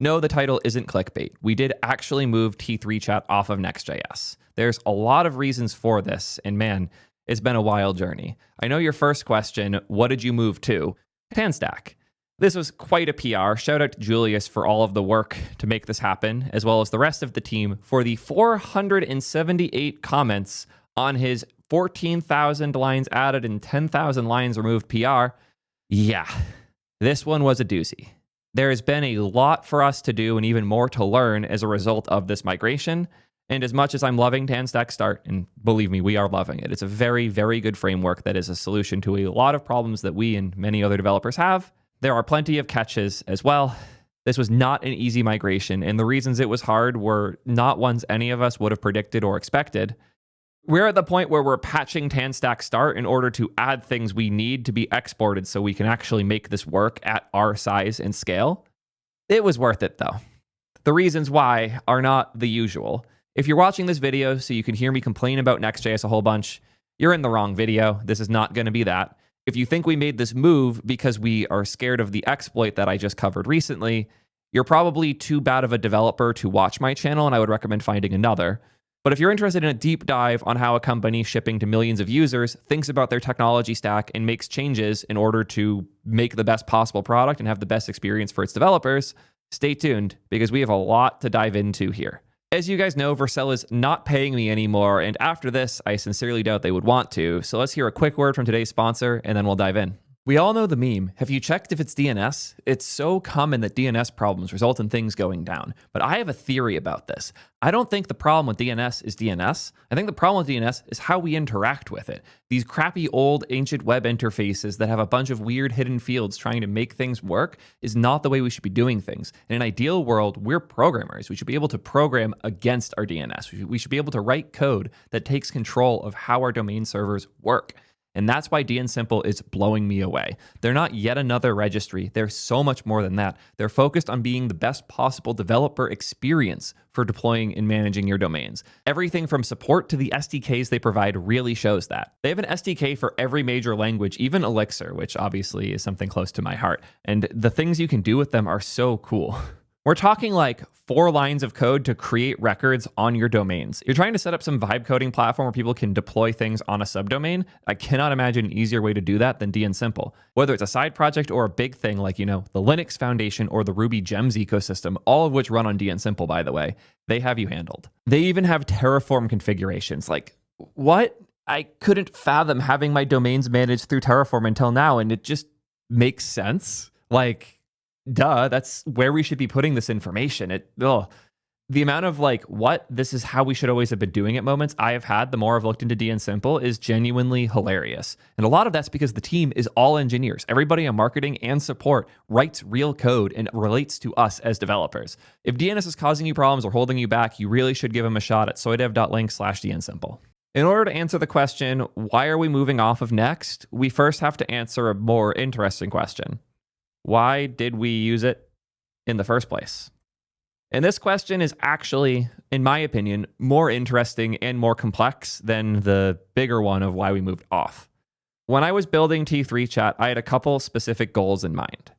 No, the title isn't clickbait. We did actually move T3 chat off of Next.js. There's a lot of reasons for this, and man, it's been a wild journey. I know your first question, what did you move to? TanStack. This was quite a PR. Shout out to Julius for all of the work to make this happen, as well as the rest of the team for the 478 comments on his 14,000 lines added and 10,000 lines removed PR. Yeah, this one was a doozy. There has been a lot for us to do and even more to learn as a result of this migration. And as much as I'm loving TanStack Start, and believe me, we are loving it, it's a very, very good framework that is a solution to a lot of problems that we and many other developers have. There are plenty of catches as well. This was not an easy migration, and the reasons it was hard were not ones any of us would have predicted or expected. We're at the point where we're patching TanStack Start in order to add things we need to be exported so we can actually make this work at our size and scale. It was worth it, though. The reasons why are not the usual. If you're watching this video so you can hear me complain about Next.js a whole bunch, you're in the wrong video. This is not going to be that. If you think we made this move because we are scared of the exploit that I just covered recently, you're probably too bad of a developer to watch my channel, and I would recommend finding another. But if you're interested in a deep dive on how a company shipping to millions of users thinks about their technology stack and makes changes in order to make the best possible product and have the best experience for its developers, stay tuned because we have a lot to dive into here. As you guys know, Vercel is not paying me anymore, and after this, I sincerely doubt they would want to. So let's hear a quick word from today's sponsor, and then we'll dive in. We all know the meme. Have you checked if it's DNS? It's so common that DNS problems result in things going down. But I have a theory about this. I don't think the problem with DNS is DNS. I think the problem with DNS is how we interact with it. These crappy old ancient web interfaces that have a bunch of weird hidden fields trying to make things work is not the way we should be doing things. In an ideal world, we're programmers. We should be able to program against our DNS. We should be able to write code that takes control of how our domain servers work. And that's why DNSimple is blowing me away. They're not yet another registry. They're so much more than that. They're focused on being the best possible developer experience for deploying and managing your domains. Everything from support to the SDKs they provide really shows that. They have an SDK for every major language, even Elixir, which obviously is something close to my heart. And the things you can do with them are so cool. We're talking like 4 lines of code to create records on your domains. You're trying to set up some vibe coding platform where people can deploy things on a subdomain. I cannot imagine an easier way to do that than DNSimple. Whether it's a side project or a big thing like, the Linux Foundation or the Ruby Gems ecosystem, all of which run on DNSimple, by the way, they have you handled. They even have Terraform configurations. Like, what? I couldn't fathom having my domains managed through Terraform until now, and it just makes sense. Like, duh, that's where we should be putting this information. The amount of this is how we should always have been doing it moments I have had, the more I've looked into DNSimple, is genuinely hilarious. And a lot of that's because the team is all engineers. Everybody on marketing and support writes real code and relates to us as developers. If DNS is causing you problems or holding you back, you really should give them a shot at soydev.link/DNSimple. In order to answer the question, why are we moving off of Next? We first have to answer a more interesting question. Why did we use it in the first place? And this question is actually, in my opinion, more interesting and more complex than the bigger one of why we moved off. When I was building T3 Chat, I had a couple specific goals in mind.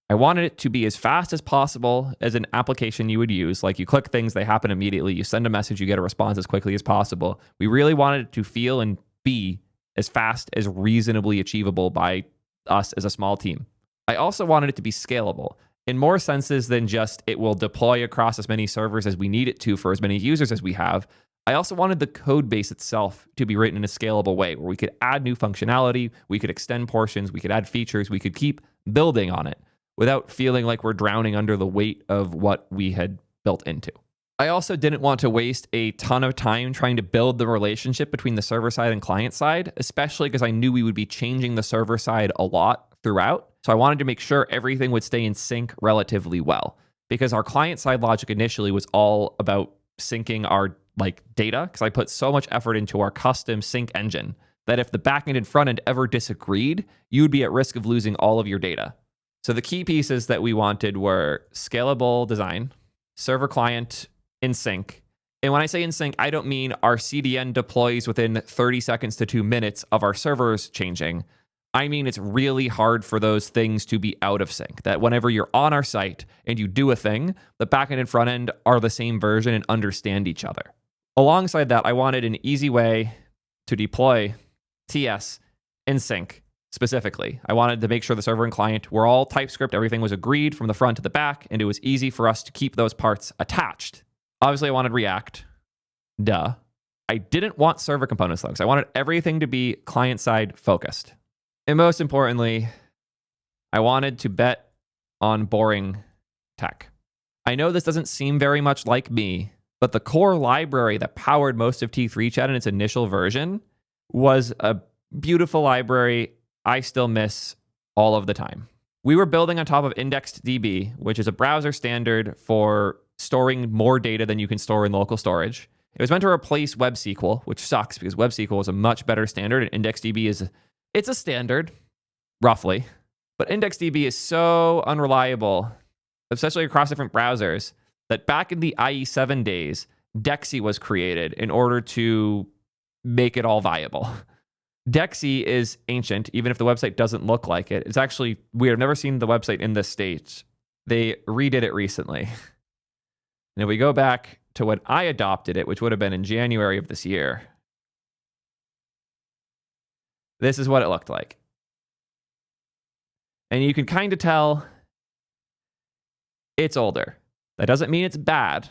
I wanted it to be as fast as possible as an application you would use. Like, you click things, they happen immediately. You send a message, you get a response as quickly as possible. We really wanted it to feel and be as fast as reasonably achievable by us as a small team. I also wanted it to be scalable in more senses than just it will deploy across as many servers as we need it to for as many users as we have. I also wanted the code base itself to be written in a scalable way where we could add new functionality, we could extend portions, we could add features, we could keep building on it without feeling like we're drowning under the weight of what we had built into. I also didn't want to waste a ton of time trying to build the relationship between the server side and client side, especially because I knew we would be changing the server side a lot throughout. So I wanted to make sure everything would stay in sync relatively well, because our client side logic initially was all about syncing our data, because I put so much effort into our custom sync engine that if the backend and front end ever disagreed, you would be at risk of losing all of your data. So the key pieces that we wanted were scalable design, server client in sync. And when I say in sync, I don't mean our CDN deploys within 30 seconds to 2 minutes of our servers changing. I mean, it's really hard for those things to be out of sync. That whenever you're on our site and you do a thing, the backend and front end are the same version and understand each other. Alongside that, I wanted an easy way to deploy TS in sync specifically. I wanted to make sure the server and client were all TypeScript, everything was agreed from the front to the back, and it was easy for us to keep those parts attached. Obviously, I wanted React. Duh. I didn't want server components though, because I wanted everything to be client-side focused. And most importantly, I wanted to bet on boring tech. I know this doesn't seem very much like me, but the core library that powered most of T3 Chat in its initial version was a beautiful library I still miss all of the time. We were building on top of IndexedDB, which is a browser standard for storing more data than you can store in local storage. It was meant to replace WebSQL, which sucks because WebSQL is a much better standard and IndexedDB it's a standard, roughly. But IndexedDB is so unreliable, especially across different browsers, that back in the IE7 days, Dexy was created in order to make it all viable. Dexy is ancient, even if the website doesn't look like it. It's actually weird. I've never seen the website in this state. They redid it recently. And if we go back to when I adopted it, which would have been in January of this year, this is what it looked like. And you can kind of tell it's older. That doesn't mean it's bad.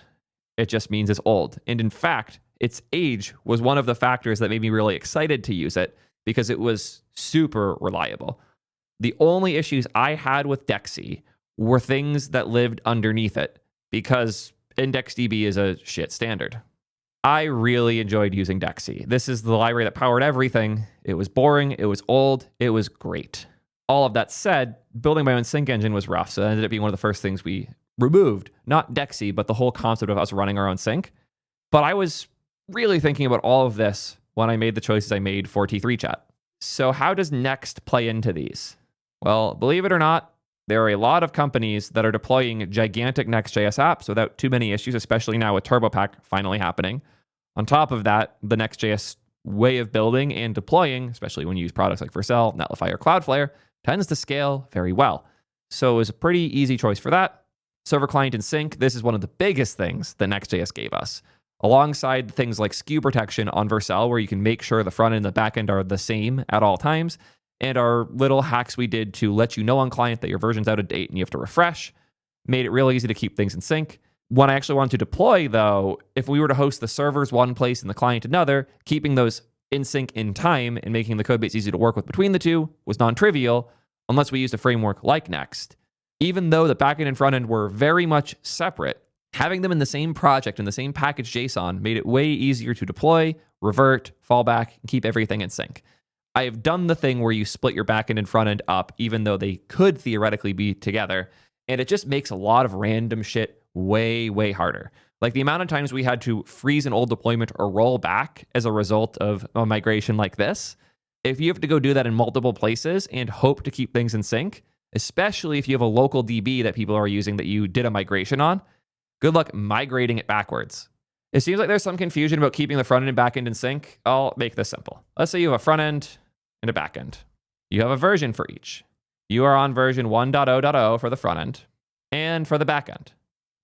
It just means it's old. And in fact, its age was one of the factors that made me really excited to use it because it was super reliable. The only issues I had with Dexy were things that lived underneath it because IndexedDB is a shit standard. I really enjoyed using Dexy. This is the library that powered everything. It was boring, it was old, it was great. All of that said, building my own sync engine was rough, so that ended up being one of the first things we removed. Not Dexy, but the whole concept of us running our own sync. But I was really thinking about all of this when I made the choices I made for T3 Chat. So how does Next play into these? Well, believe it or not, there are a lot of companies that are deploying gigantic Next.js apps without too many issues, especially now with TurboPack finally happening. On top of that, the Next.js way of building and deploying, especially when you use products like Vercel, Netlify, or Cloudflare, tends to scale very well. So it was a pretty easy choice for that. Server client and sync, this is one of the biggest things that Next.js gave us. Alongside things like SKU protection on Vercel, where you can make sure the front end and the back end are the same at all times, and our little hacks we did to let you know on client that your version's out of date and you have to refresh, made it real easy to keep things in sync. When I actually wanted to deploy, though, if we were to host the servers one place and the client another, keeping those in sync in time and making the code base easy to work with between the two was non-trivial, unless we used a framework like Next. Even though the backend and front end were very much separate, having them in the same project and the same package JSON made it way easier to deploy, revert, fall back, and keep everything in sync. I have done the thing where you split your backend and front end up, even though they could theoretically be together, and it just makes a lot of random shit way, way harder. Like the amount of times we had to freeze an old deployment or roll back as a result of a migration like this. If you have to go do that in multiple places and hope to keep things in sync, especially if you have a local DB that people are using that you did a migration on, good luck migrating it backwards. It seems like there's some confusion about keeping the front end and back end in sync. I'll make this simple. Let's say you have a front end and a back end. You have a version for each. You are on version 1.0.0 for the front end and for the back end.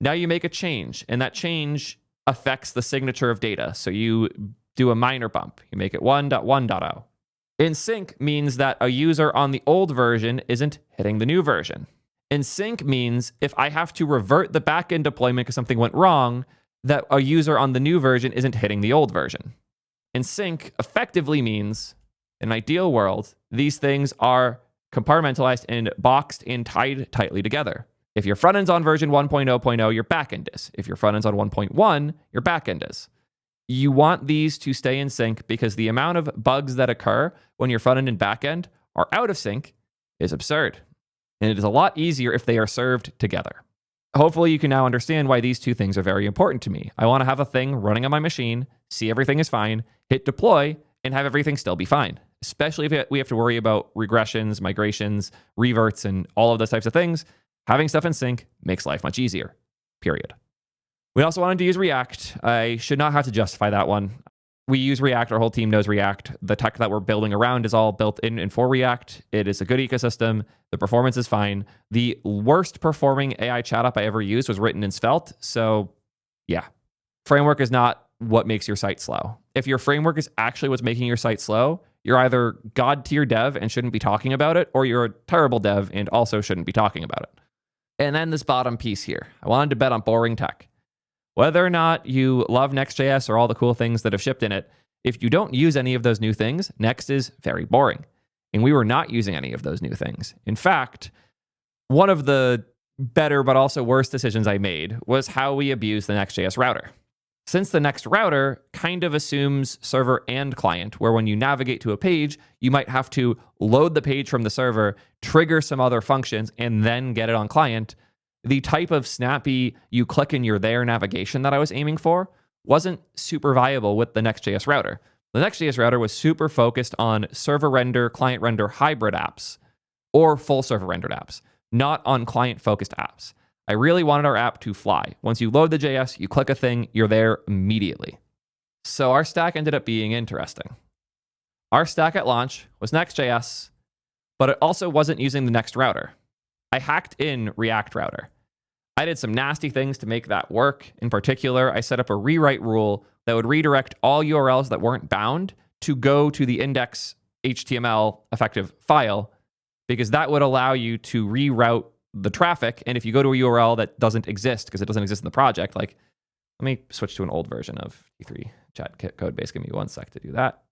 Now you make a change, and that change affects the signature of data. So you do a minor bump. You make it 1.1.0. In sync means that a user on the old version isn't hitting the new version. In sync means if I have to revert the backend deployment because something went wrong, that a user on the new version isn't hitting the old version. In sync effectively means, in an ideal world, these things are compartmentalized and boxed and tied tightly together. If your front end's on version 1.0.0, your backend is. If your front end's on 1.1, your backend is. You want these to stay in sync because the amount of bugs that occur when your front end and backend are out of sync is absurd. And it is a lot easier if they are served together. Hopefully you can now understand why these two things are very important to me. I want to have a thing running on my machine, see everything is fine, hit deploy, and have everything still be fine. Especially if we have to worry about regressions, migrations, reverts, and all of those types of things. Having stuff in sync makes life much easier, period. We also wanted to use React. I should not have to justify that one. We use React. Our whole team knows React. The tech that we're building around is all built in and for React. It is a good ecosystem. The performance is fine. The worst performing AI chat app I ever used was written in Svelte. So yeah, framework is not what makes your site slow. If your framework is actually what's making your site slow, you're either God tier dev and shouldn't be talking about it, or you're a terrible dev and also shouldn't be talking about it. And then this bottom piece here, I wanted to bet on boring tech. Whether or not you love Next.js or all the cool things that have shipped in it, if you don't use any of those new things, Next is very boring. And we were not using any of those new things. In fact, one of the better but also worse decisions I made was how we abuse the Next.js router. Since the Next router kind of assumes server and client, where when you navigate to a page, you might have to load the page from the server, trigger some other functions, and then get it on client, the type of snappy, you click and you're there navigation that I was aiming for wasn't super viable with the Next.js router. The Next.js router was super focused on server render, client render hybrid apps, or full server rendered apps, not on client-focused apps. I really wanted our app to fly. Once you load the JS, you click a thing, you're there immediately. So our stack ended up being interesting. Our stack at launch was Next.js, but it also wasn't using the Next router. I hacked in React router. I did some nasty things to make that work. In particular, I set up a rewrite rule that would redirect all URLs that weren't bound to go to the index HTML effective file, because that would allow you to reroute the traffic. And if you go to a URL that doesn't exist because it doesn't exist in the project, like, let me switch to an old version of T3 chat code base. Give me 1 sec to do that.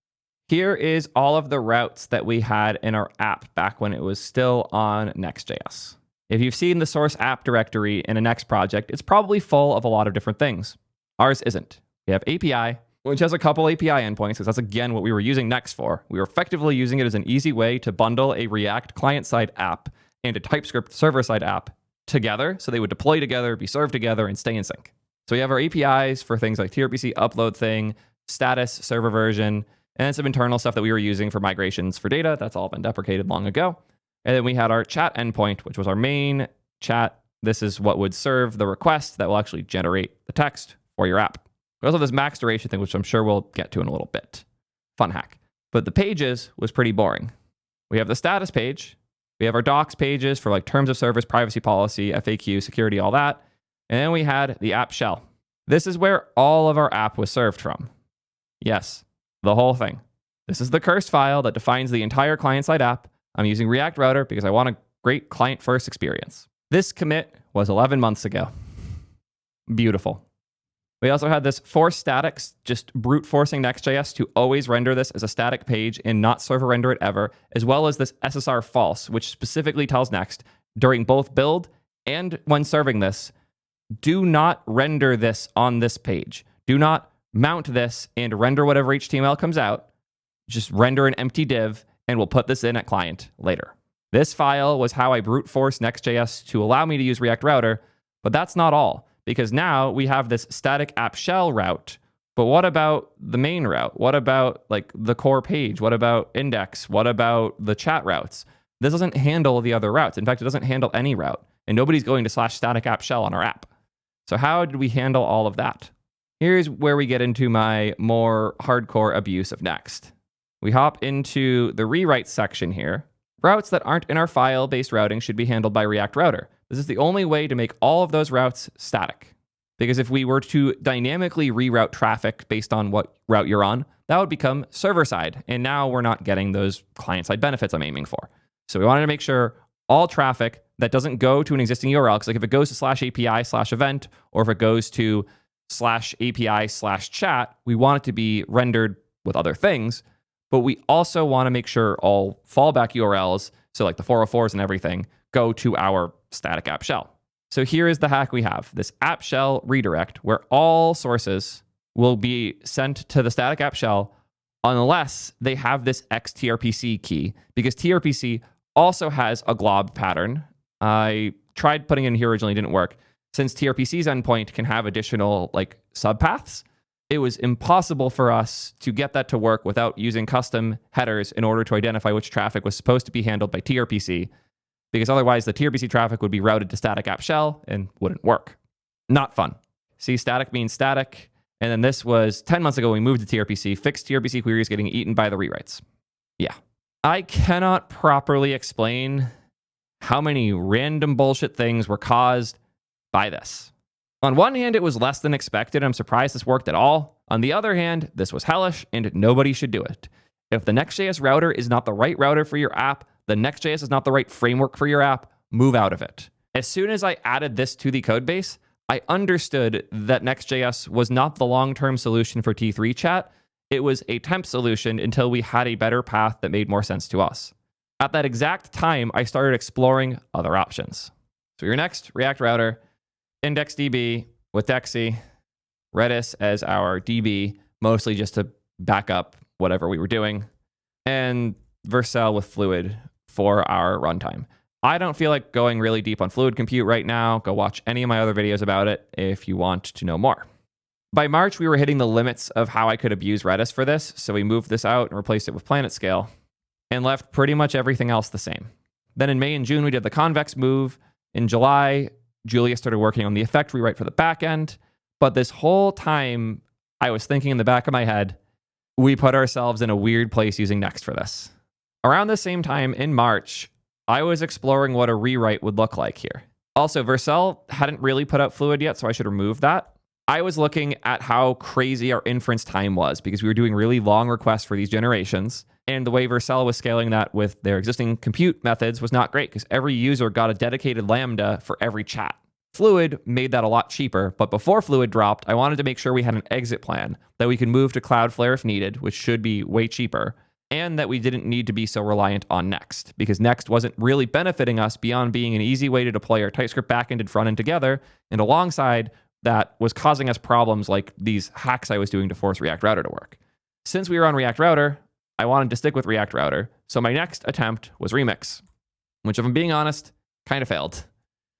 Here is all of the routes that we had in our app back when it was still on Next.js. If you've seen the source app directory in a Next project, it's probably full of a lot of different things. Ours isn't. We have API, which has a couple API endpoints, because that's again what we were using Next for. We were effectively using it as an easy way to bundle a React client-side app and a TypeScript server-side app together, so they would deploy together, be served together, and stay in sync. So we have our APIs for things like TRPC upload thing, status, server version, and some internal stuff that we were using for migrations for data. That's all been deprecated long ago. And then we had our chat endpoint, which was our main chat. This is what would serve the request that will actually generate the text for your app. We also have this maxDuration thing, which I'm sure we'll get to in a little bit. Fun hack. But the pages was pretty boring. We have the status page. We have our docs pages for like terms of service, privacy policy, FAQ, security, all that. And then we had the app shell. This is where all of our app was served from. Yes, the whole thing. This is the cursed file that defines the entire client-side app. I'm using React Router because I want a great client-first experience. This commit was 11 months ago. Beautiful. We also had this for statics, just brute forcing Next.js to always render this as a static page and not server render it ever, as well as this SSR false, which specifically tells Next during both build and when serving this, do not render this on this page. Do not mount this and render whatever HTML comes out. Just render an empty div and we'll put this in at client later. This file was how I brute forced Next.js to allow me to use React Router, but that's not all. Because now we have this static app shell route, but what about the main route? What about like the core page? What about index? What about the chat routes? This doesn't handle the other routes. In fact, it doesn't handle any route, and nobody's going to /static app shell on our app. So how did we handle all of that? Here's where we get into my more hardcore abuse of Next. We hop into the rewrite section here. Routes that aren't in our file-based routing should be handled by React Router. This is the only way to make all of those routes static. Because if we were to dynamically reroute traffic based on what route you're on, that would become server-side. And now we're not getting those client-side benefits I'm aiming for. So we wanted to make sure all traffic that doesn't go to an existing URL, because like if it goes to /API/event, or if it goes to /API/chat, we want it to be rendered with other things. But we also want to make sure all fallback URLs, so like the 404s and everything, go to our static app shell. So here is the hack we have, this app shell redirect, where all sources will be sent to the static app shell unless they have this XTRPC key, because TRPC also has a glob pattern. I tried putting it in here originally, didn't work. Since TRPC's endpoint can have additional like subpaths, it was impossible for us to get that to work without using custom headers in order to identify which traffic was supposed to be handled by TRPC, because otherwise the TRPC traffic would be routed to static app shell and wouldn't work. Not fun. See, static means static, And then this was 10 months ago, we moved to TRPC, fixed TRPC queries getting eaten by the rewrites. Yeah. I cannot properly explain how many random bullshit things were caused by this. On one hand, it was less than expected. I'm surprised this worked at all. On the other hand, this was hellish and nobody should do it. If the Next.js router is not the right router for your app, the Next.js is not the right framework for your app, move out of it. As soon as I added this to the codebase, I understood that Next.js was not the long-term solution for T3 chat. It was a temp solution until we had a better path that made more sense to us. At that exact time, I started exploring other options. So your next React router, IndexedDB with Dexy, Redis as our DB, mostly just to back up whatever we were doing, and Vercel with Fluid for our runtime. I don't feel like going really deep on Fluid Compute right now. Go watch any of my other videos about it if you want to know more. By March, we were hitting the limits of how I could abuse Redis for this, so we moved this out and replaced it with PlanetScale and left pretty much everything else the same. Then in May and June, we did the convex move. In July, Julia started working on the effect rewrite for the backend. But this whole time, I was thinking in the back of my head, we put ourselves in a weird place using Next for this. Around the same time, in March, I was exploring what a rewrite would look like here. Also, Vercel hadn't really put out Fluid yet, so I should remove that. I was looking at how crazy our inference time was because we were doing really long requests for these generations. And the way Vercel was scaling that with their existing compute methods was not great because every user got a dedicated Lambda for every chat. Fluid made that a lot cheaper, but before Fluid dropped, I wanted to make sure we had an exit plan that we could move to Cloudflare if needed, which should be way cheaper, and that we didn't need to be so reliant on Next, because Next wasn't really benefiting us beyond being an easy way to deploy our TypeScript backend and frontend together, and alongside that was causing us problems like these hacks I was doing to force React Router to work. Since we were on React Router, I wanted to stick with React Router, so my next attempt was Remix, which if I'm being honest, kind of failed.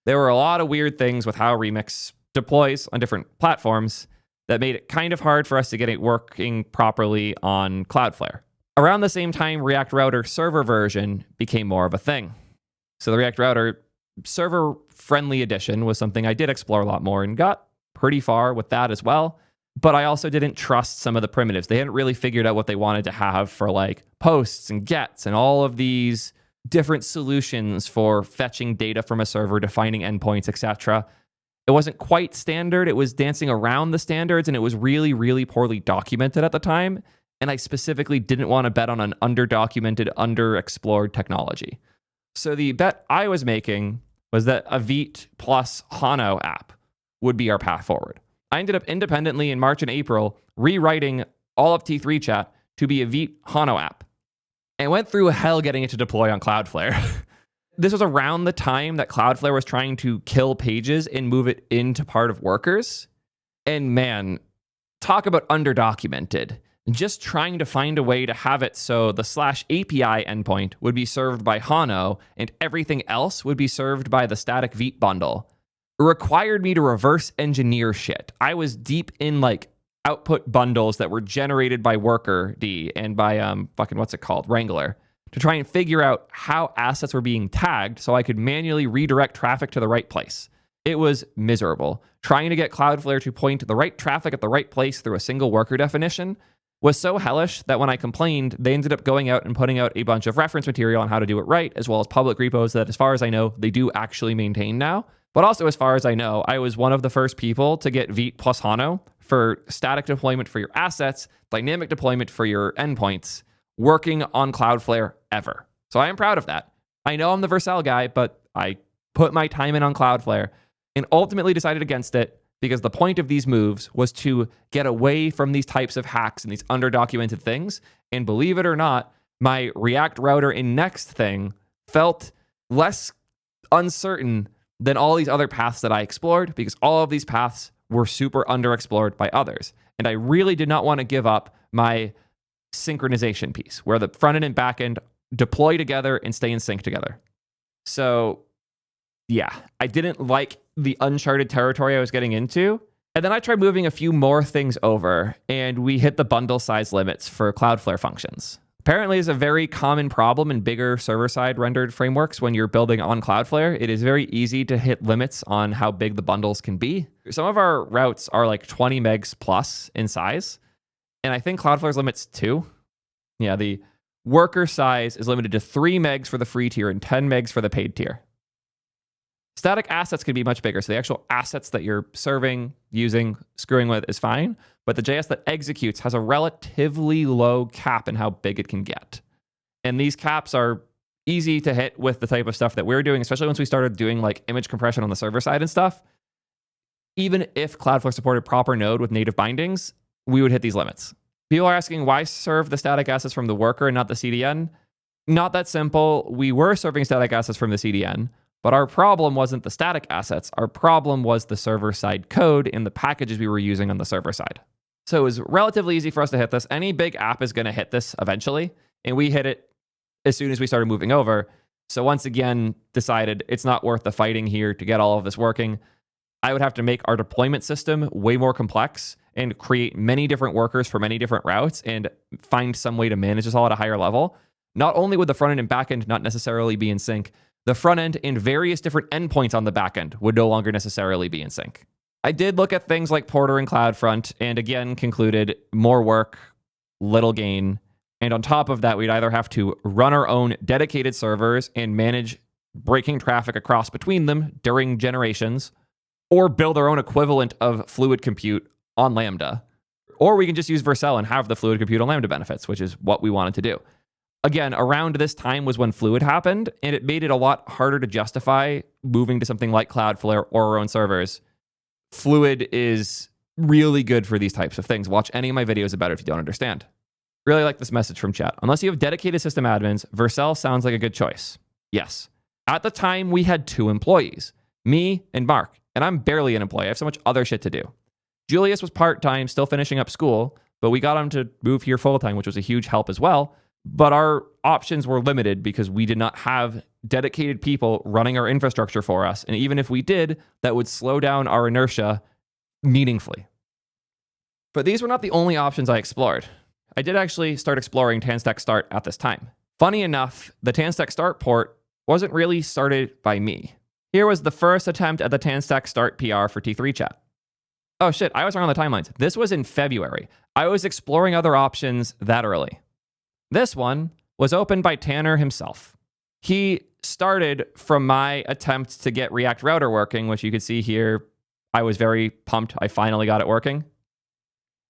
There were a lot of weird things with how Remix deploys on different platforms that made it kind of hard for us to get it working properly on Cloudflare. Around the same time, React Router server version became more of a thing. So the React Router server-friendly edition was something I did explore a lot more and got pretty far with that as well. But I also didn't trust some of the primitives. They hadn't really figured out what they wanted to have for like posts and gets and all of these different solutions for fetching data from a server, defining endpoints, etc. It wasn't quite standard. It was dancing around the standards, and it was really, really poorly documented at the time. And I specifically didn't want to bet on an underdocumented, underexplored technology. So the bet I was making was that a Vite plus Hano app would be our path forward. I ended up independently in March and April rewriting all of T3 chat to be a Vite Hano app. And went through hell getting it to deploy on Cloudflare. This was around the time that Cloudflare was trying to kill pages and move it into part of workers. And man, talk about underdocumented. Just trying to find a way to have it so the /API endpoint would be served by Hano and everything else would be served by the static Vite bundle. It required me to reverse engineer shit. I was deep in like output bundles that were generated by Workerd and by Wrangler to try and figure out how assets were being tagged so I could manually redirect traffic to the right place. It was miserable. Trying to get Cloudflare to point the right traffic at the right place through a single worker definition was so hellish that when I complained, they ended up going out and putting out a bunch of reference material on how to do it right, as well as public repos that, as far as I know, they do actually maintain now. But also, as far as I know, I was one of the first people to get Vite plus Hano for static deployment for your assets, dynamic deployment for your endpoints, working on Cloudflare ever. So I am proud of that. I know I'm the Vercel guy, but I put my time in on Cloudflare and ultimately decided against it because the point of these moves was to get away from these types of hacks and these underdocumented things. And believe it or not, my React Router in Next thing felt less uncertain than all these other paths that I explored because all of these paths were super underexplored by others. And I really did not want to give up my synchronization piece where the front end and back end deploy together and stay in sync together. So yeah, I didn't like the uncharted territory I was getting into. And then I tried moving a few more things over and we hit the bundle size limits for Cloudflare functions. Apparently, it's a very common problem in bigger server-side rendered frameworks when you're building on Cloudflare. It is very easy to hit limits on how big the bundles can be. Some of our routes are like 20 megs plus in size, and I think Cloudflare's limits 2. Yeah, the worker size is limited to 3 megs for the free tier and 10 megs for the paid tier. Static assets can be much bigger, so the actual assets that you're serving, using, screwing with is fine, but the JS that executes has a relatively low cap in how big it can get. And these caps are easy to hit with the type of stuff that we're doing, especially once we started doing like image compression on the server side and stuff. Even if Cloudflare supported proper node with native bindings, we would hit these limits. People are asking, why serve the static assets from the worker and not the CDN? Not that simple. We were serving static assets from the CDN, but our problem wasn't the static assets. Our problem was the server-side code in the packages we were using on the server side. So it was relatively easy for us to hit this. Any big app is going to hit this eventually, and we hit it as soon as we started moving over. So once again, decided it's not worth the fighting here to get all of this working. I would have to make our deployment system way more complex and create many different workers for many different routes and find some way to manage this all at a higher level. Not only would the front end and back end not necessarily be in sync, the front end and various different endpoints on the back end would no longer necessarily be in sync. I did look at things like Porter and CloudFront and again concluded more work, little gain. And on top of that, we'd either have to run our own dedicated servers and manage breaking traffic across between them during generations, or build our own equivalent of Fluid Compute on Lambda. Or we can just use Vercel and have the Fluid Compute on Lambda benefits, which is what we wanted to do. Again, around this time was when Fluid happened, and it made it a lot harder to justify moving to something like Cloudflare or our own servers. Fluid is really good for these types of things. Watch any of my videos about it if you don't understand. Really like this message from chat. Unless you have dedicated system admins, Vercel sounds like a good choice. Yes. At the time, we had 2 employees, me and Mark, and I'm barely an employee. I have so much other shit to do. Julius was part-time, still finishing up school, but we got him to move here full-time, which was a huge help as well. But our options were limited because we did not have dedicated people running our infrastructure for us. And even if we did, that would slow down our inertia meaningfully. But these were not the only options I explored. I did actually start exploring TanStack Start at this time. Funny enough, the TanStack Start port wasn't really started by me. Here was the first attempt at the TanStack Start PR for T3 chat. Oh shit, I was wrong on the timelines. This was in February. I was exploring other options that early. This one was opened by Tanner himself. He started from my attempt to get React Router working, which you can see here. I was very pumped. I finally got it working.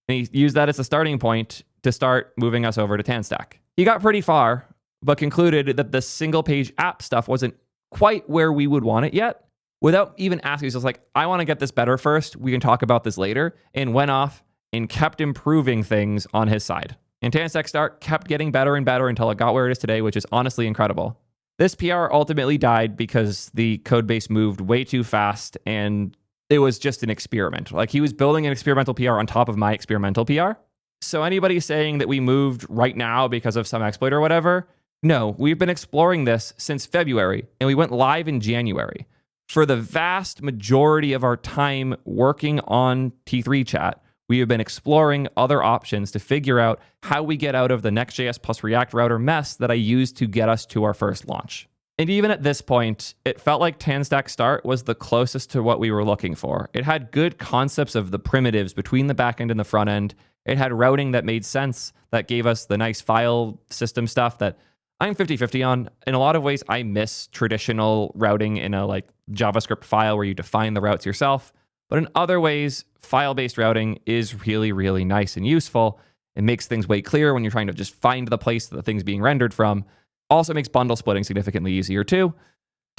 And he used that as a starting point to start moving us over to TanStack. He got pretty far, but concluded that the single page app stuff wasn't quite where we would want it yet. Without even asking, he was just like, I want to get this better first. We can talk about this later. And went off and kept improving things on his side. And TanStack Start kept getting better and better until it got where it is today, which is honestly incredible. This PR ultimately died because the code base moved way too fast and it was just an experiment. Like he was building an experimental PR on top of my experimental PR. So anybody saying that we moved right now because of some exploit or whatever, no, we've been exploring this since February and we went live in January. For the vast majority of our time working on T3 chat, we have been exploring other options to figure out how we get out of the Next.js plus React Router mess that I used to get us to our first launch. And even at this point, it felt like TanStack Start was the closest to what we were looking for. It had good concepts of the primitives between the backend and the front end. It had routing that made sense, that gave us the nice file system stuff that I'm 50-50 on. In a lot of ways, I miss traditional routing in a like JavaScript file where you define the routes yourself. But in other ways, file-based routing is really, really nice and useful. It makes things way clearer when you're trying to just find the place that the thing's being rendered from. Also makes bundle splitting significantly easier too.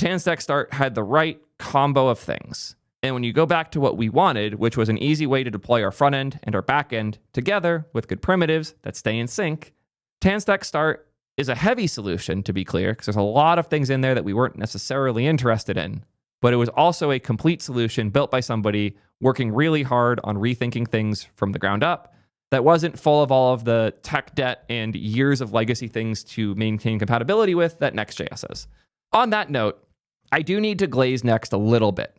TanStack Start had the right combo of things. And when you go back to what we wanted, which was an easy way to deploy our front end and our back end together with good primitives that stay in sync, TanStack Start is a heavy solution, to be clear, because there's a lot of things in there that we weren't necessarily interested in. But it was also a complete solution built by somebody working really hard on rethinking things from the ground up that wasn't full of all of the tech debt and years of legacy things to maintain compatibility with that Next.js is. On that note, I do need to glaze Next a little bit.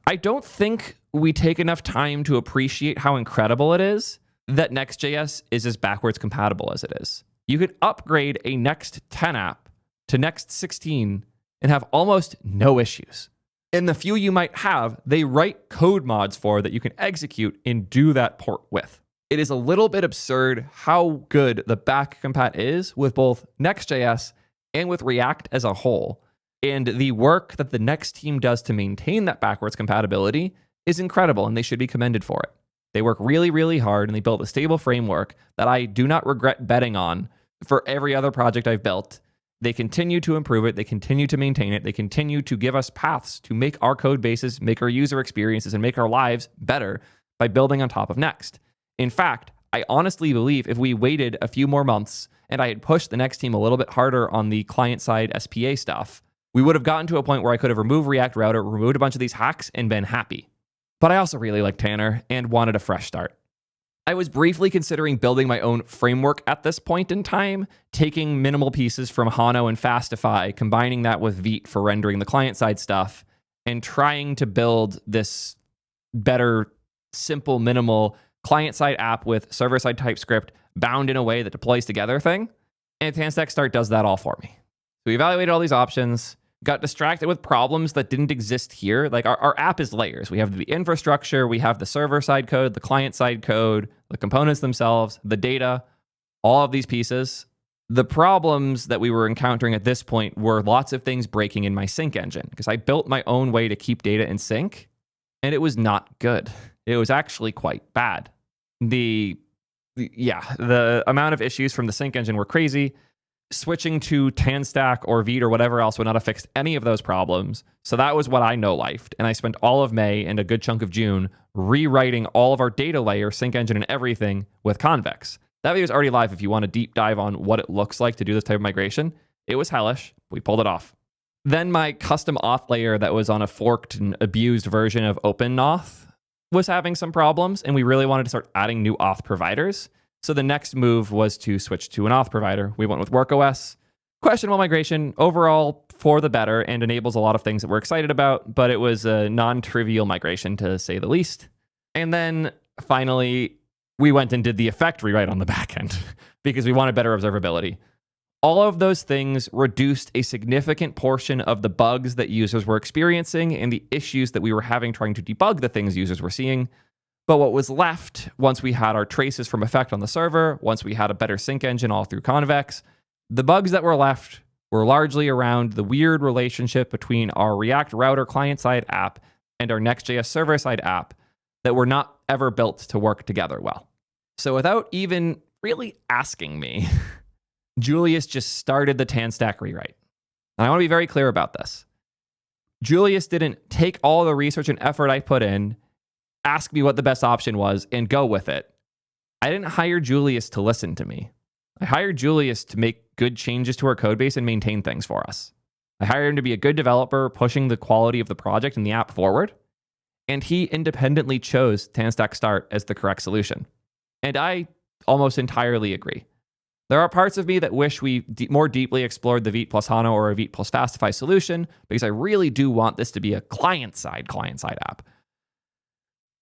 I don't think we take enough time to appreciate how incredible it is that Next.js is as backwards compatible as it is. You could upgrade a Next 10 app to Next 16 and have almost no issues. And the few you might have, they write code mods for that you can execute and do that port with. It is a little bit absurd how good the back compat is with both Next.js and with React as a whole. And the work that the Next team does to maintain that backwards compatibility is incredible, and they should be commended for it. They work really, really hard, and they built a stable framework that I do not regret betting on for every other project I've built. They continue to improve it. They continue to maintain it. They continue to give us paths to make our code bases, make our user experiences, and make our lives better by building on top of Next. In fact, I honestly believe if we waited a few more months and I had pushed the Next team a little bit harder on the client-side SPA stuff, we would have gotten to a point where I could have removed React Router, removed a bunch of these hacks, and been happy. But I also really like Tanner and wanted a fresh start. I was briefly considering building my own framework at this point in time, taking minimal pieces from Hano and Fastify, combining that with Vite for rendering the client-side stuff, and trying to build this better, simple, minimal client-side app with server-side TypeScript bound in a way that deploys together thing. And TanStack Start does that all for me. So we evaluated all these options, got distracted with problems that didn't exist here. Like our app is layers. We have the infrastructure, we have the server-side code, the client-side code, the components themselves, the data, all of these pieces. The problems that we were encountering at this point were lots of things breaking in my sync engine because I built my own way to keep data in sync, and it was not good. It was actually quite bad. The amount of issues from the sync engine were crazy. Switching to TanStack or Vite or whatever else would not have fixed any of those problems. So that was what I no-lifed. And I spent all of May and a good chunk of June rewriting all of our data layer, sync engine, and everything with Convex. That video is already live if you want to deep dive on what it looks like to do this type of migration. It was hellish. We pulled it off. Then my custom auth layer that was on a forked and abused version of OpenAuth was having some problems, and we really wanted to start adding new auth providers. So the next move was to switch to an auth provider. We went with WorkOS. Questionable migration, overall for the better, and enables a lot of things that we're excited about, but it was a non-trivial migration to say the least. And then finally, we went and did the effect rewrite on the back end because we wanted better observability. All of those things reduced a significant portion of the bugs that users were experiencing and the issues that we were having trying to debug the things users were seeing. But what was left, once we had our traces from effect on the server, once we had a better sync engine all through Convex, the bugs that were left were largely around the weird relationship between our React Router client-side app and our Next.js server-side app that were not ever built to work together well. So without even really asking me, Julius just started the TanStack rewrite. And I want to be very clear about this. Julius didn't take all the research and effort I put in, ask me what the best option was, and go with it. I didn't hire Julius to listen to me. I hired Julius to make good changes to our code base and maintain things for us. I hired him to be a good developer, pushing the quality of the project and the app forward. And he independently chose TanStack Start as the correct solution. And I almost entirely agree. There are parts of me that wish we more deeply explored the Vite plus Hano or a Vite plus Fastify solution, because I really do want this to be a client-side app.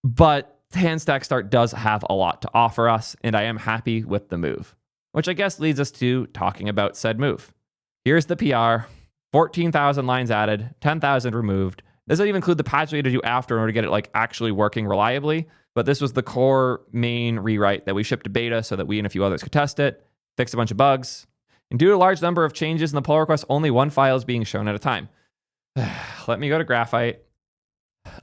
But TanStack Start does have a lot to offer us, and I am happy with the move. Which I guess leads us to talking about said move. Here's the PR, 14,000 lines added, 10,000 removed. This doesn't even include the patch we had to do after in order to get it actually working reliably. But this was the core main rewrite that we shipped to beta so that we and a few others could test it, fixed a bunch of bugs. And due to a large number of changes in the pull request, only one file is being shown at a time. Let me go to Graphite.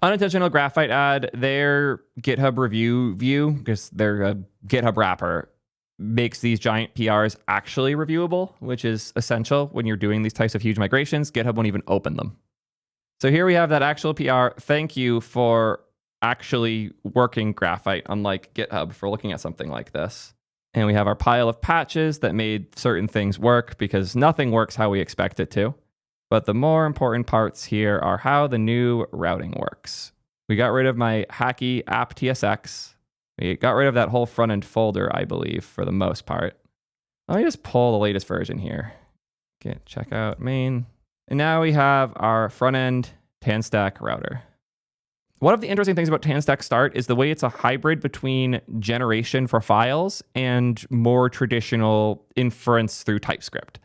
Unintentional Graphite add, their GitHub review view, because they're a GitHub wrapper, makes these giant PRs actually reviewable, which is essential when you're doing these types of huge migrations. GitHub won't even open them. So here we have that actual PR. Thank you for actually working Graphite, unlike GitHub, for looking at something like this. And we have our pile of patches that made certain things work, because nothing works how we expect it to. But the more important parts here are how the new routing works. We got rid of my hacky app TSX. We got rid of that whole front-end folder, I believe, for the most part. Let me just pull the latest version here. Git checkout main. And now we have our front-end TanStack router. One of the interesting things about TanStack Start is the way it's a hybrid between generation for files and more traditional inference through TypeScript.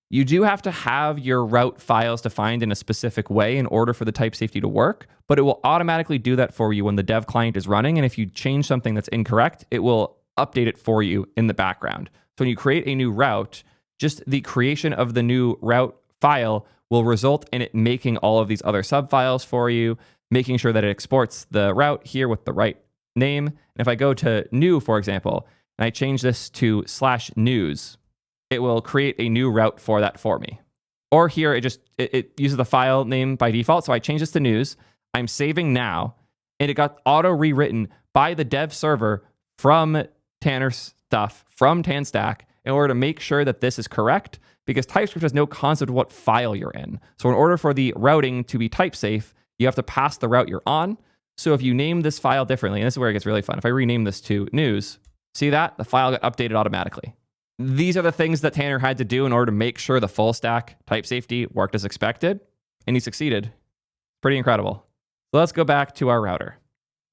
You do have to have your route files defined in a specific way in order for the type safety to work, but it will automatically do that for you when the dev client is running. And if you change something that's incorrect, it will update it for you in the background. So when you create a new route, just the creation of the new route file will result in it making all of these other subfiles for you, making sure that it exports the route here with the right name. And if I go to new, for example, and I change this to /news, it will create a new route for that for me. Or here, it uses the file name by default. So I change this to news. I'm saving now, and it got auto rewritten by the dev server from Tanner stuff, from TanStack, in order to make sure that this is correct, because TypeScript has no concept of what file you're in. So in order for the routing to be type safe, you have to pass the route you're on. So if you name this file differently, and this is where it gets really fun. If I rename this to news, see that? The file got updated automatically. These are the things that Tanner had to do in order to make sure the full stack type safety worked as expected, and he succeeded. Pretty incredible. So let's go back to our router.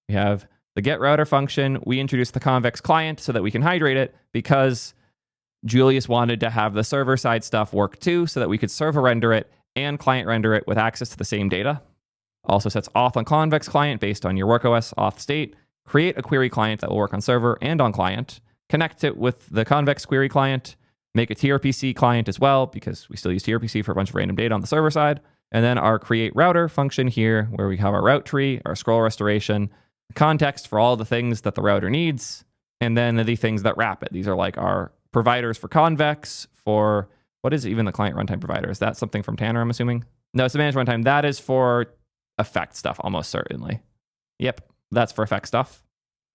We have the get router function. We introduced the convex client so that we can hydrate it because Julius wanted to have the server side stuff work too, so that we could server render it and client render it with access to the same data. Also sets auth on convex client based on your workOS auth state. Create a query client that will work on server and on client. Connect it with the convex query client. Make a TRPC client as well, because we still use TRPC for a bunch of random data on the server side. And then our create router function here, where we have our route tree, our scroll restoration, context for all the things that the router needs, and then the things that wrap it. These are like our providers for convex, for what is even the client runtime provider? Is that something from Tanner, I'm assuming? No, it's the managed runtime. That is for effect stuff, almost certainly. Yep, that's for effect stuff.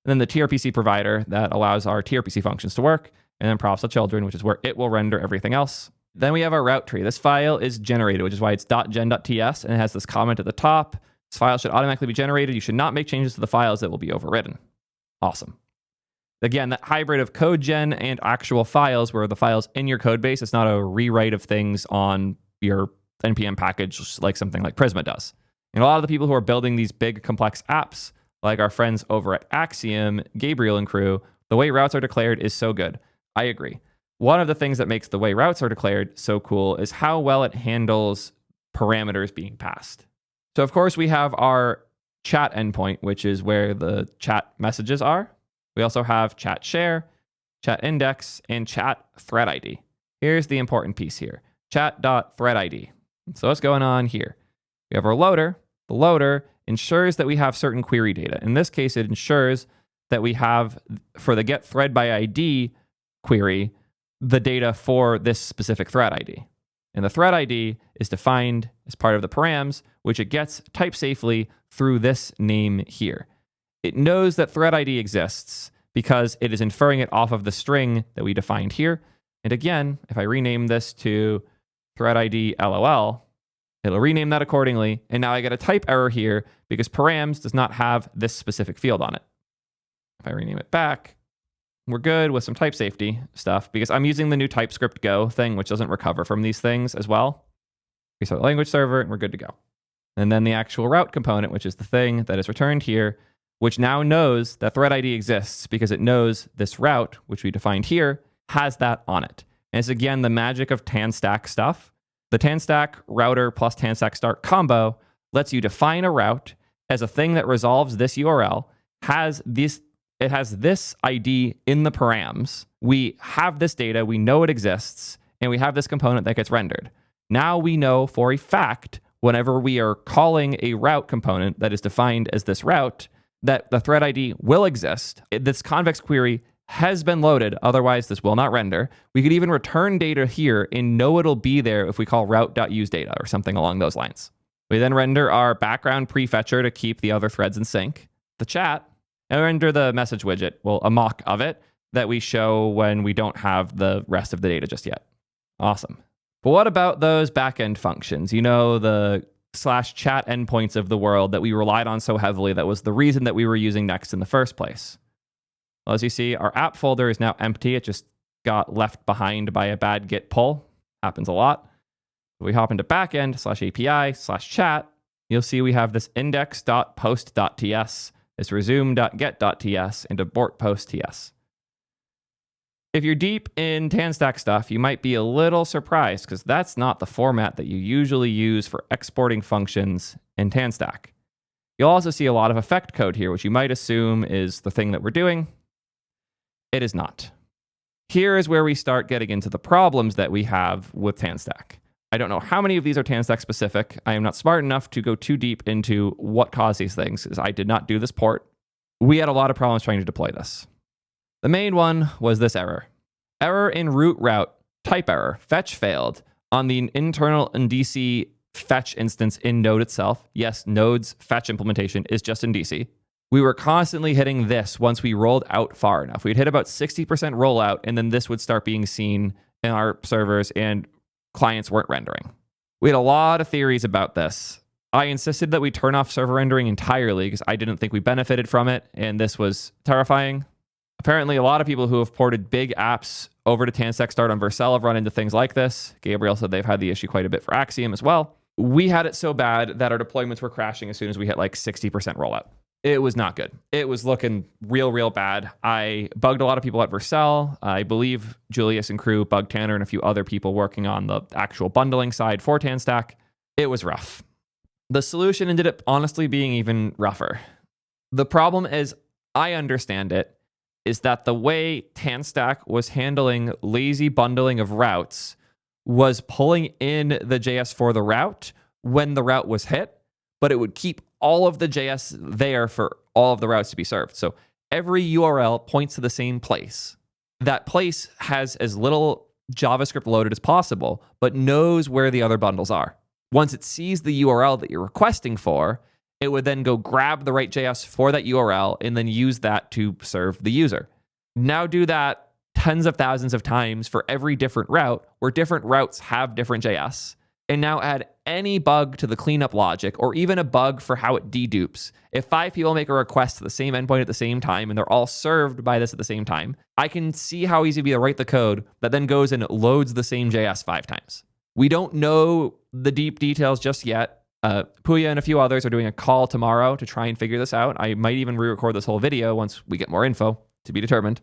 And then the TRPC provider that allows our TRPC functions to work, and then props to children, which is where it will render everything else. Then we have our route tree. This file is generated, which is why it's .gen.ts, and it has this comment at the top. This file should automatically be generated. You should not make changes to the files that will be overridden. Awesome. Again, that hybrid of code gen and actual files, where the files in your code base, it's not a rewrite of things on your NPM package like something like Prisma does. And a lot of the people who are building these big complex apps, like our friends over at Axiom, Gabriel and crew, the way routes are declared is so good. I agree. One of the things that makes the way routes are declared so cool is how well it handles parameters being passed. So of course we have our chat endpoint, which is where the chat messages are. We also have chat share, chat index, and chat thread ID. Here's the important piece here. Chat.threadID. So what's going on here? We have our loader. The loader ensures that we have certain query data. In this case, it ensures that we have, for the get thread by ID query, the data for this specific thread ID. And the thread ID is defined as part of the params, which it gets type safely through this name here. It knows that thread ID exists because it is inferring it off of the string that we defined here. And again, if I rename this to thread ID LOL, it'll rename that accordingly. And now I get a type error here because params does not have this specific field on it. If I rename it back, we're good with some type safety stuff because I'm using the new TypeScript Go thing, which doesn't recover from these things as well. Restart the language server, and we're good to go. And then the actual route component, which is the thing that is returned here, which now knows that thread ID exists because it knows this route, which we defined here, has that on it. And it's again the magic of TanStack stuff. The TanStack router plus TanStack Start combo lets you define a route as a thing that resolves this URL, it has this ID in the params. We have this data, we know it exists, and we have this component that gets rendered. Now we know for a fact, whenever we are calling a route component that is defined as this route, that the thread ID will exist. This convex query has been loaded, otherwise this will not render. We could even return data here and know it'll be there if we call route.useData or something along those lines. We then render our background prefetcher to keep the other threads in sync, the chat, and render the message widget, well, a mock of it that we show when we don't have the rest of the data just yet. Awesome. But what about those backend functions? You know, the /chat endpoints of the world that we relied on so heavily that was the reason that we were using Next in the first place. Well, as you see, our app folder is now empty. It just got left behind by a bad git pull. Happens a lot. We hop into backend /API /chat. you'll see we have this index.post.ts, this resume.get.ts, and abort post.ts. If you're deep in TanStack stuff, you might be a little surprised because that's not the format that you usually use for exporting functions in TanStack. You'll also see a lot of effect code here, which you might assume is the thing that we're doing. It is not. Here is where we start getting into the problems that we have with TanStack. I don't know how many of these are TanStack specific. I am not smart enough to go too deep into what caused these things, as I did not do this port. We had a lot of problems trying to deploy this. The main one was this error. Error in root route, type error, fetch failed on the internal in DC fetch instance in Node itself. Yes, Node's fetch implementation is just in DC. We were constantly hitting this once we rolled out far enough. We'd hit about 60% rollout, and then this would start being seen in our servers, and clients weren't rendering. We had a lot of theories about this. I insisted that we turn off server rendering entirely because I didn't think we benefited from it, and this was terrifying. Apparently, a lot of people who have ported big apps over to TanStack Start on Vercel have run into things like this. Gabriel said they've had the issue quite a bit for Axiom as well. We had it so bad that our deployments were crashing as soon as we hit like 60% rollout. It was not good. It was looking real bad. I bugged a lot of people at Vercel. I believe Julius and crew bugged Tanner and a few other people working on the actual bundling side for TanStack. It was rough. The solution ended up honestly being even rougher. The problem, as I understand it, is that the way TanStack was handling lazy bundling of routes was pulling in the JS for the route when the route was hit, but it would keep all of the JS there for all of the routes to be served. So every URL points to the same place. That place has as little JavaScript loaded as possible, but knows where the other bundles are. Once it sees the URL that you're requesting for, it would then go grab the right JS for that URL and then use that to serve the user. Now do that tens of thousands of times for every different route, where different routes have different JS, and now add any bug to the cleanup logic, or even a bug for how it dedupes. If 5 people make a request to the same endpoint at the same time, and they're all served by this at the same time, I can see how easy it'd be to write the code that then goes and loads the same JS 5 times. We don't know the deep details just yet. Puya and a few others are doing a call tomorrow to try and figure this out. I might even re-record this whole video once we get more info, to be determined.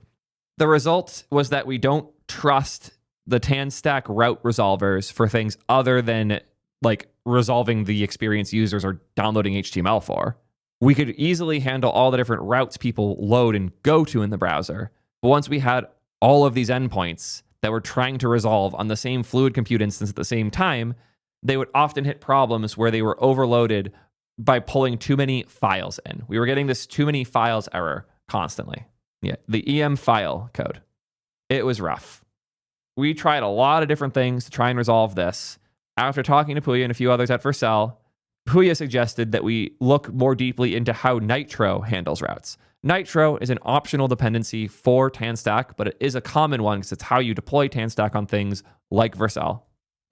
The result was that we don't trust the TanStack route resolvers for things other than like resolving the experience users are downloading HTML for. We could easily handle all the different routes people load and go to in the browser. But once we had all of these endpoints that were trying to resolve on the same fluid compute instance at the same time, they would often hit problems where they were overloaded by pulling too many files in. We were getting this too many files error constantly. Yeah, the EM file code. It was rough. We tried a lot of different things to try and resolve this. After talking to Puya and a few others at Vercel, Puya suggested that we look more deeply into how Nitro handles routes. Nitro is an optional dependency for TanStack, but it is a common one because it's how you deploy TanStack on things like Vercel.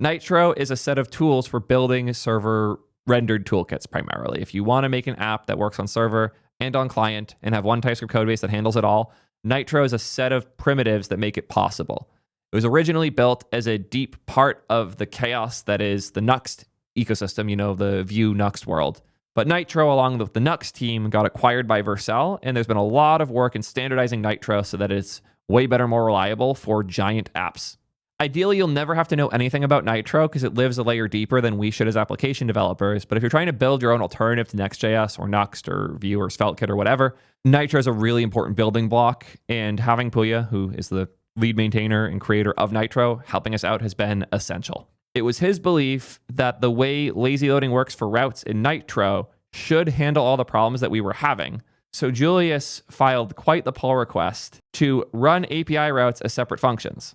Nitro is a set of tools for building server rendered toolkits primarily. If you want to make an app that works on server and on client and have one TypeScript codebase that handles it all, Nitro is a set of primitives that make it possible. It was originally built as a deep part of the chaos that is the Nuxt ecosystem, you know, the Vue Nuxt world. But Nitro, along with the Nuxt team, got acquired by Vercel, and there's been a lot of work in standardizing Nitro so that it's way better, more reliable for giant apps. Ideally, you'll never have to know anything about Nitro because it lives a layer deeper than we should as application developers. But if you're trying to build your own alternative to Next.js or Nuxt or Vue or SvelteKit or whatever, Nitro is a really important building block. And having Puya, who is the lead maintainer and creator of Nitro, helping us out has been essential. It was his belief that the way lazy loading works for routes in Nitro should handle all the problems that we were having. So Julius filed quite the pull request to run API routes as separate functions,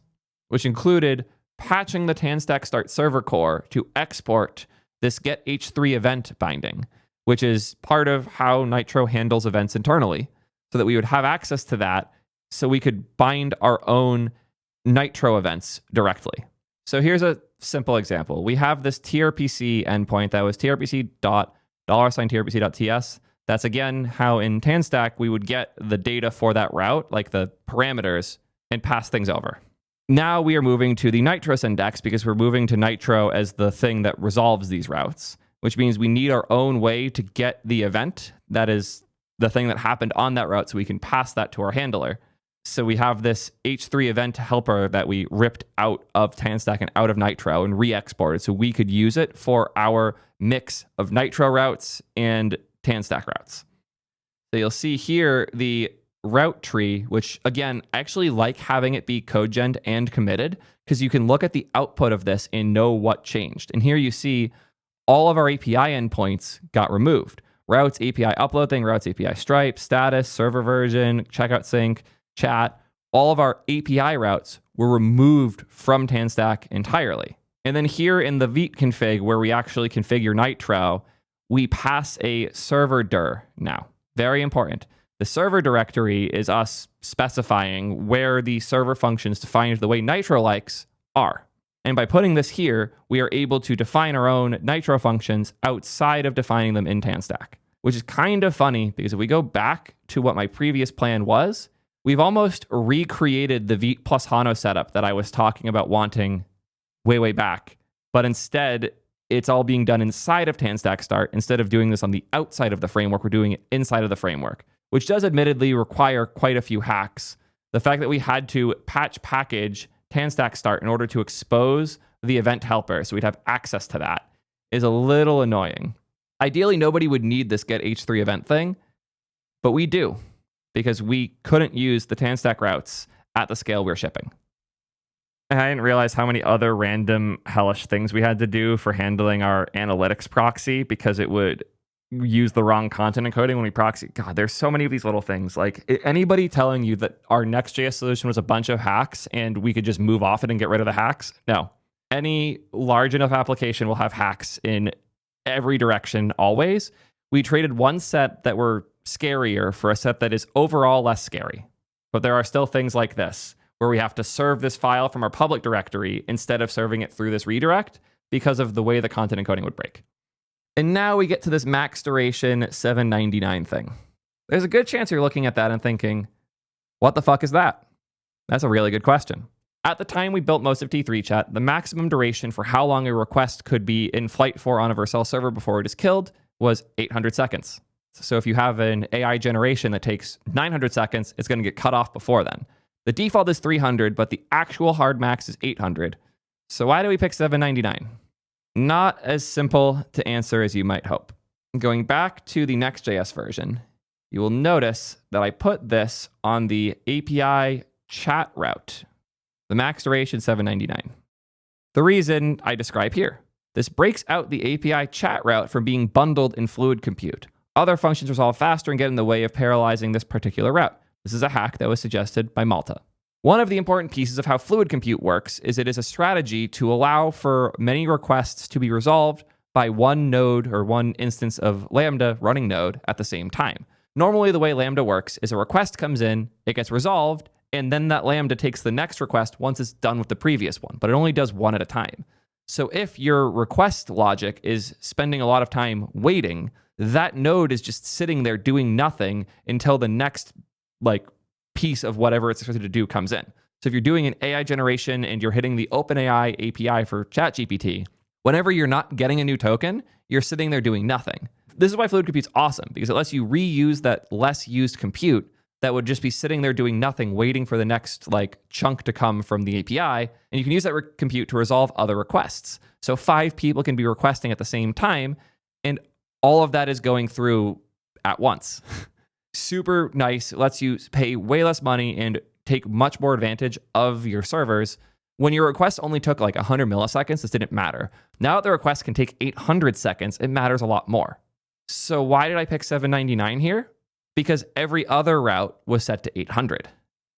which included patching the TanStack Start server core to export this get h3 event binding, which is part of how Nitro handles events internally, so that we would have access to that so we could bind our own Nitro events directly. So here's a simple example. We have this trpc endpoint that was trpc.$trpc.ts. That's again how in TanStack we would get the data for that route, like the parameters, and pass things over. Now we are moving to the Nitro index because we're moving to Nitro as the thing that resolves these routes. which means we need our own way to get the event that is the thing that happened on that route so we can pass that to our handler. So we have this H3 event helper that we ripped out of TanStack and out of Nitro and re-exported so we could use it for our mix of Nitro routes and TanStack routes. So you'll see here the route tree, which again, I actually like having it be codegen and committed because you can look at the output of this and know what changed. And here you see all of our API endpoints got removed. Routes, API upload thing, routes, API stripe, status, server version, checkout sync, chat, all of our API routes were removed from TanStack entirely. And then here in the Vite config, where we actually configure Nitro, we pass a server dir now. Very important. The server directory is us specifying where the server functions defined the way Nitro likes are. And by putting this here, we are able to define our own Nitro functions outside of defining them in TanStack, which is kind of funny because if we go back to what my previous plan was, we've almost recreated the Vite plus Hano setup that I was talking about wanting way back. But instead, it's all being done inside of TanStack Start. Instead of doing this on the outside of the framework, we're doing it inside of the framework, which does admittedly require quite a few hacks. The fact that we had to patch package TanStack Start in order to expose the event helper so we'd have access to that is a little annoying. Ideally, nobody would need this get H3 event thing, but we do because we couldn't use the TanStack routes at the scale we're shipping. And I didn't realize how many other random hellish things we had to do for handling our analytics proxy because it would use the wrong content encoding when we proxy. God, there's so many of these little things. Like anybody telling you that our Next.js solution was a bunch of hacks and we could just move off it and get rid of the hacks. No. Any large enough application will have hacks in every direction always. We traded one set that were scarier for a set that is overall less scary. But there are still things like this, where we have to serve this file from our public directory instead of serving it through this redirect because of the way the content encoding would break. And now we get to this max duration 799 thing. There's a good chance you're looking at that and thinking, what the fuck is that? That's a really good question. At the time we built most of T3 chat, the maximum duration for how long a request could be in flight for on a Vercel server before it is killed was 800 seconds. So if you have an AI generation that takes 900 seconds, it's going to get cut off before then. The default is 300, but the actual hard max is 800. So why do we pick 799? Not as simple to answer as you might hope. Going back to the Next.js version, you will notice that I put this on the API chat route. The max duration 799. The reason I describe here. This breaks out the API chat route from being bundled in Fluid Compute. Other functions resolve faster and get in the way of parallelizing this particular route. This is a hack that was suggested by Malta. One of the important pieces of how Fluid Compute works is it is a strategy to allow for many requests to be resolved by one node or one instance of Lambda running node at the same time. Normally, the way Lambda works is a request comes in, it gets resolved, and then that Lambda takes the next request once it's done with the previous one, but it only does one at a time. So if your request logic is spending a lot of time waiting, that node is just sitting there doing nothing until the next piece of whatever it's expected to do comes in. So if you're doing an AI generation and you're hitting the OpenAI API for ChatGPT, whenever you're not getting a new token, you're sitting there doing nothing. This is why Fluid Compute's awesome, because it lets you reuse that less used compute that would just be sitting there doing nothing, waiting for the next chunk to come from the API. And you can use that compute to resolve other requests. So 5 people can be requesting at the same time, and all of that is going through at once. Super nice. Lets you pay way less money and take much more advantage of your servers. When your request only took 100 milliseconds, this didn't matter. Now that the request can take 800 seconds, it matters a lot more. So why did I pick 799 here? Because every other route was set to 800.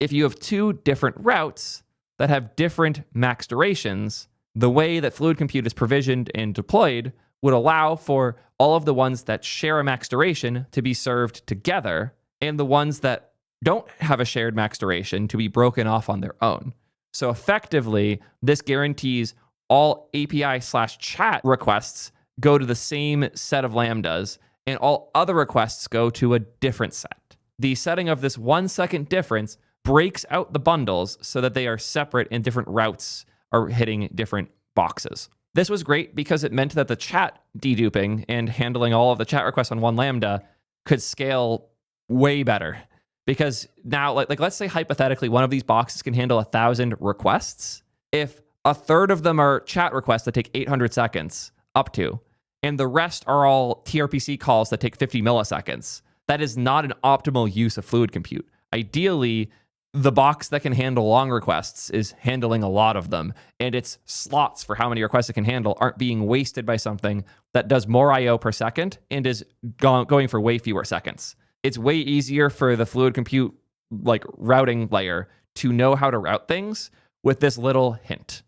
If you have 2 different routes that have different max durations, the way that Fluid Compute is provisioned and deployed would allow for all of the ones that share a max duration to be served together and the ones that don't have a shared max duration to be broken off on their own. So effectively, this guarantees all API/chat requests go to the same set of Lambdas and all other requests go to a different set. The setting of this 1 second difference breaks out the bundles so that they are separate and different routes are hitting different boxes. This was great because it meant that the chat deduping and handling all of the chat requests on one Lambda could scale way better. Because now, like let's say hypothetically, one of these boxes can handle 1,000 requests. If a third of them are chat requests that take 800 seconds up to, and the rest are all TRPC calls that take 50 milliseconds, that is not an optimal use of fluid compute. Ideally, the box that can handle long requests is handling a lot of them, and its slots for how many requests it can handle aren't being wasted by something that does more I/O per second and is going for way fewer seconds. It's way easier for the fluid compute like routing layer to know how to route things with this little hint.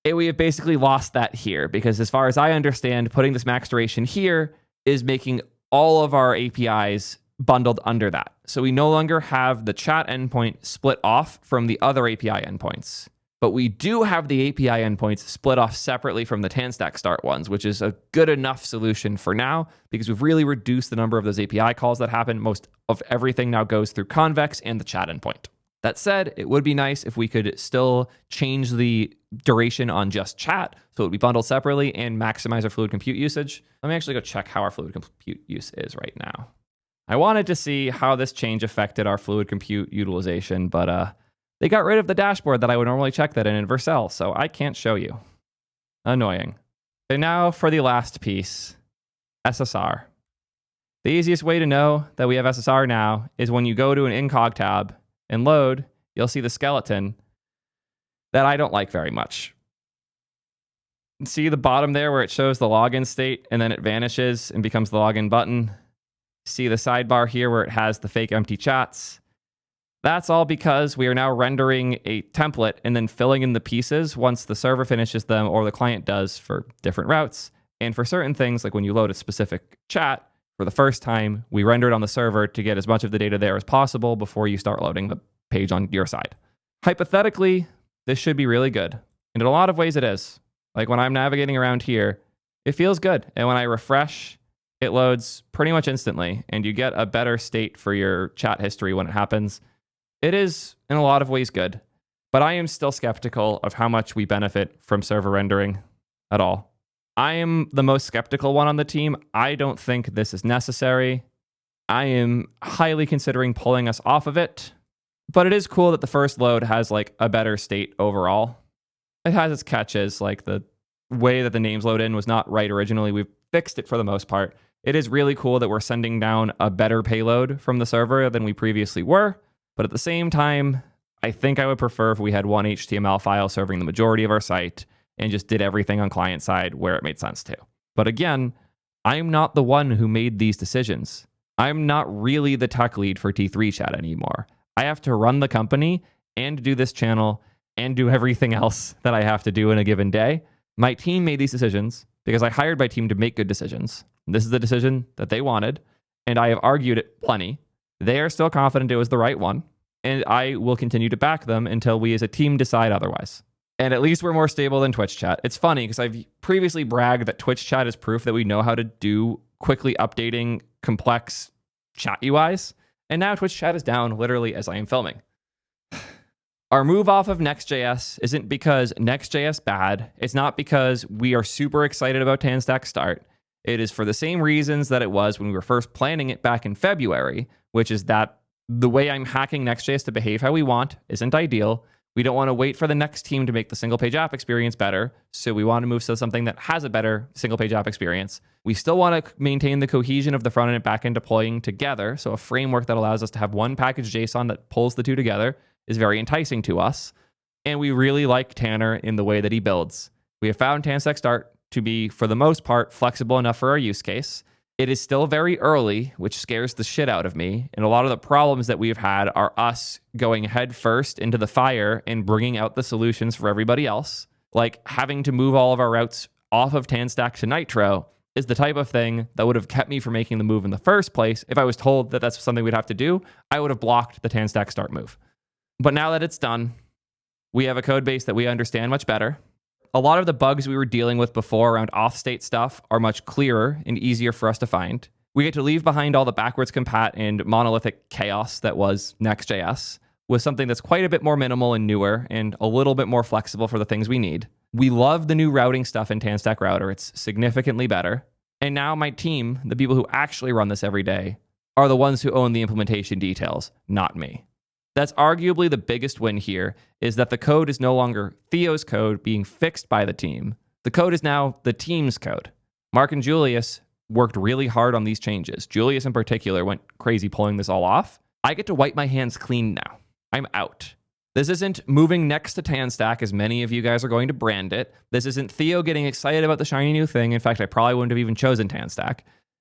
And we have basically lost that here because as far as I understand, putting this max duration here is making all of our APIs bundled under that. So we no longer have the chat endpoint split off from the other API endpoints, but we do have the API endpoints split off separately from the TanStack Start ones, which is a good enough solution for now because we've really reduced the number of those API calls that happen. Most of everything now goes through Convex and the chat endpoint. That said, it would be nice if we could still change the duration on just chat so it would be bundled separately and maximize our fluid compute usage. Let me actually go check how our fluid compute use is right now. I wanted to see how this change affected our fluid compute utilization, but they got rid of the dashboard that I would normally check that in Vercel, so I can't show you. Annoying. And now for the last piece, SSR. The easiest way to know that we have SSR now is when you go to an incog tab and load, you'll see the skeleton that I don't like very much. See the bottom there where it shows the login state and then it vanishes and becomes the login button? See the sidebar here where it has the fake empty chats? That's all because we are now rendering a template and then filling in the pieces once the server finishes them or the client does for different routes. And for certain things, like when you load a specific chat for the first time, we render it on the server to get as much of the data there as possible before you start loading the page on your side. Hypothetically, this should be really good. And in a lot of ways it is. Like when I'm navigating around here, it feels good. And when I refresh, it loads pretty much instantly and you get a better state for your chat history when it happens. It is in a lot of ways good, but I am still skeptical of how much we benefit from server rendering at all. I am the most skeptical one on the team. I don't think this is necessary. I am highly considering pulling us off of it, but it is cool that the first load has like a better state overall. It has its catches, like the way that the names load in was not right originally. We've fixed it for the most part. It is really cool that we're sending down a better payload from the server than we previously were. But at the same time, I think I would prefer if we had one HTML file serving the majority of our site and just did everything on client side where it made sense to. But again, I'm not the one who made these decisions. I'm not really the tech lead for T3 Chat anymore. I have to run the company and do this channel and do everything else that I have to do in a given day. My team made these decisions because I hired my team to make good decisions. This is the decision that they wanted, and I have argued it plenty. They are still confident it was the right one, and I will continue to back them until we as a team decide otherwise. And at least we're more stable than Twitch Chat. It's funny because I've previously bragged that Twitch Chat is proof that we know how to do quickly updating complex chat UIs, and now Twitch Chat is down literally as I am filming. Our move off of Next.js isn't because Next.js bad. It's not because we are super excited about TanStack Start. It is for the same reasons that it was when we were first planning it back in February, which is that the way I'm hacking Next.js to behave how we want isn't ideal. We don't want to wait for the next team to make the single page app experience better. So we want to move to something that has a better single page app experience. We still want to maintain the cohesion of the front end and back end deploying together. So a framework that allows us to have one package JSON that pulls the two together is very enticing to us. And we really like Tanner in the way that he builds. We have found TanStack Start to be, for the most part, flexible enough for our use case. It is still very early, which scares the shit out of me. And a lot of the problems that we've had are us going head first into the fire and bringing out the solutions for everybody else. Like having to move all of our routes off of TanStack to Nitro is the type of thing that would have kept me from making the move in the first place. If I was told that that's something we'd have to do, I would have blocked the TanStack Start move. But now that it's done, we have a code base that we understand much better. A lot of the bugs we were dealing with before around off-state stuff are much clearer and easier for us to find. We get to leave behind all the backwards compat and monolithic chaos that was Next.js with something that's quite a bit more minimal and newer and a little bit more flexible for the things we need. We love the new routing stuff in TanStack Router. It's significantly better. And now my team, the people who actually run this every day, are the ones who own the implementation details, not me. That's arguably the biggest win here, is that the code is no longer Theo's code being fixed by the team. The code is now the team's code. Mark and Julius worked really hard on these changes. Julius in particular went crazy pulling this all off. I get to wipe my hands clean now. I'm out. This isn't moving next to TanStack, as many of you guys are going to brand it. This isn't Theo getting excited about the shiny new thing. In fact, I probably wouldn't have even chosen TanStack.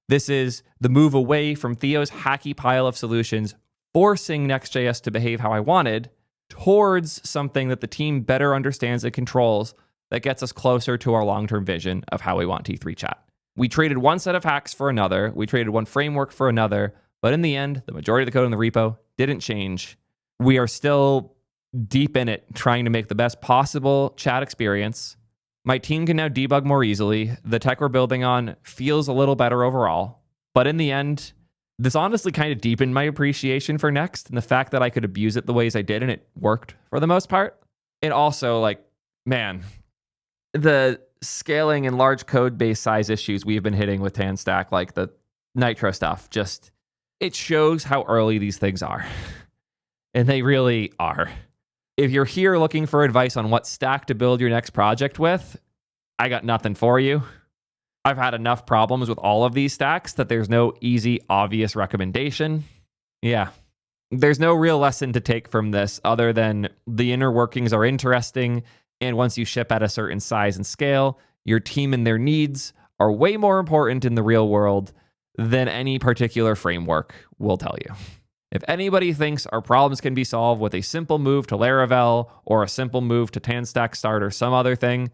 This is the move away from Theo's hacky pile of solutions, forcing Next.js to behave how I wanted, towards something that the team better understands and controls that gets us closer to our long-term vision of how we want T3 chat. We traded one set of hacks for another. We traded one framework for another. But in the end, the majority of the code in the repo didn't change. We are still deep in it, trying to make the best possible chat experience. My team can now debug more easily. The tech we're building on feels a little better overall. But in the end, this honestly kind of deepened my appreciation for Next, and the fact that I could abuse it the ways I did and it worked for the most part. It also, man, the scaling and large code base size issues we've been hitting with TanStack, like the Nitro stuff, it shows how early these things are. And they really are. If you're here looking for advice on what stack to build your next project with, I got nothing for you. I've had enough problems with all of these stacks that there's no easy, obvious recommendation. Yeah, there's no real lesson to take from this other than the inner workings are interesting, and once you ship at a certain size and scale, your team and their needs are way more important in the real world than any particular framework will tell you. If anybody thinks our problems can be solved with a simple move to Laravel or a simple move to TanStack Start or some other thing,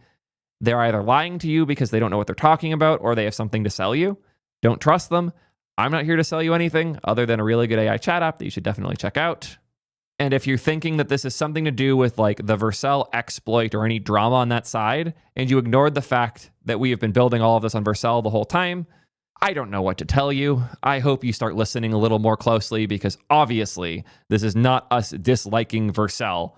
they're either lying to you because they don't know what they're talking about or they have something to sell you. Don't trust them. I'm not here to sell you anything other than a really good AI chat app that you should definitely check out. And if you're thinking that this is something to do with the Vercel exploit or any drama on that side, and you ignored the fact that we have been building all of this on Vercel the whole time, I don't know what to tell you. I hope you start listening a little more closely, because obviously this is not us disliking Vercel.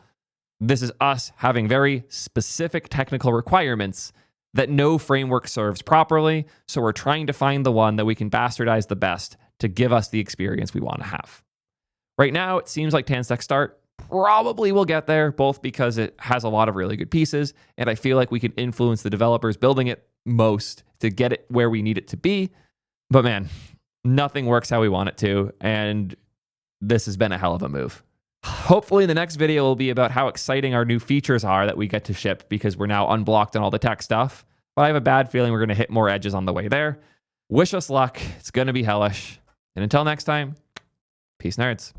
This is us having very specific technical requirements that no framework serves properly, so we're trying to find the one that we can bastardize the best to give us the experience we want to have. Right now, it seems like TanStack Start probably will get there, both because it has a lot of really good pieces, and I feel like we can influence the developers building it most to get it where we need it to be. But man, nothing works how we want it to, and this has been a hell of a move. Hopefully the next video will be about how exciting our new features are that we get to ship, because we're now unblocked on all the tech stuff. But I have a bad feeling we're going to hit more edges on the way there. Wish us luck. It's going to be hellish. And until next time, peace nerds.